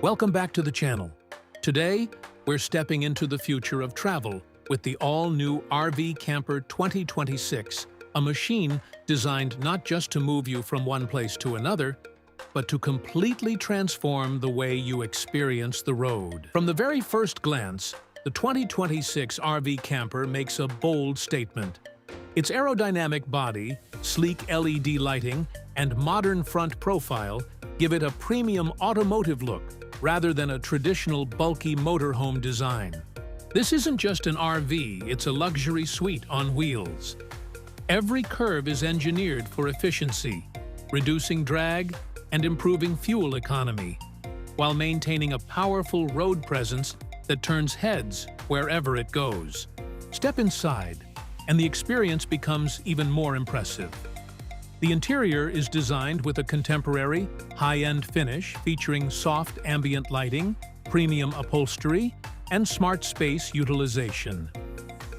Welcome back to the channel. Today, we're stepping into the future of travel with the all-new RV Camper 2026, a machine designed not just to move you from one place to another, but to completely transform the way you experience the road. From the very first glance, the 2026 RV Camper makes a bold statement. Its aerodynamic body, sleek LED lighting, and modern front profile give it a premium automotive look rather than a traditional bulky motorhome design. This isn't just an RV, it's a luxury suite on wheels. Every curve is engineered for efficiency, reducing drag and improving fuel economy, while maintaining a powerful road presence that turns heads wherever it goes. Step inside, and the experience becomes even more impressive. The interior is designed with a contemporary, high-end finish featuring soft ambient lighting, premium upholstery, and smart space utilization.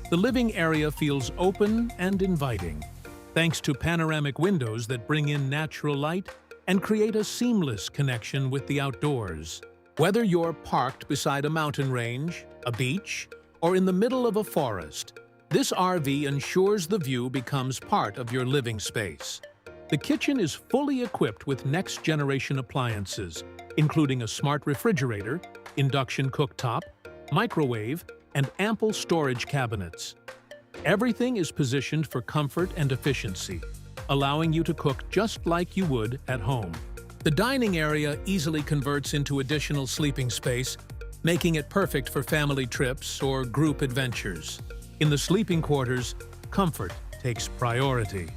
The living area feels open and inviting, thanks to panoramic windows that bring in natural light and create a seamless connection with the outdoors. Whether you're parked beside a mountain range, a beach, or in the middle of a forest, this RV ensures the view becomes part of your living space. The kitchen is fully equipped with next-generation appliances, including a smart refrigerator, induction cooktop, microwave, and ample storage cabinets. Everything is positioned for comfort and efficiency, allowing you to cook just like you would at home. The dining area easily converts into additional sleeping space, making it perfect for family trips or group adventures. In the sleeping quarters, comfort takes priority.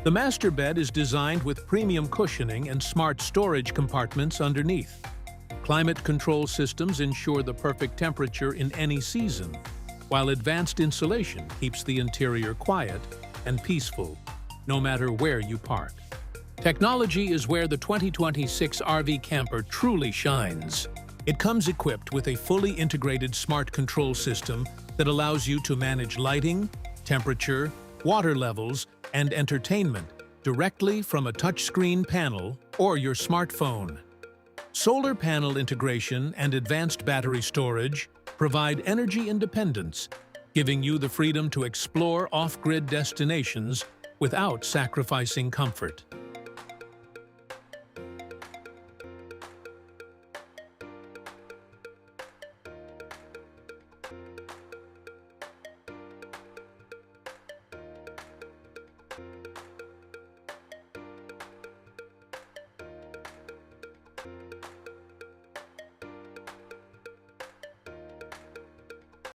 The master bed is designed with premium cushioning and smart storage compartments underneath. Climate control systems ensure the perfect temperature in any season, while advanced insulation keeps the interior quiet and peaceful, no matter where you park. Technology is where the 2026 RV Camper truly shines. It comes equipped with a fully integrated smart control system that allows you to manage lighting, temperature, water levels, and entertainment directly from a touchscreen panel or your smartphone. Solar panel integration and advanced battery storage provide energy independence, giving you the freedom to explore off-grid destinations without sacrificing comfort.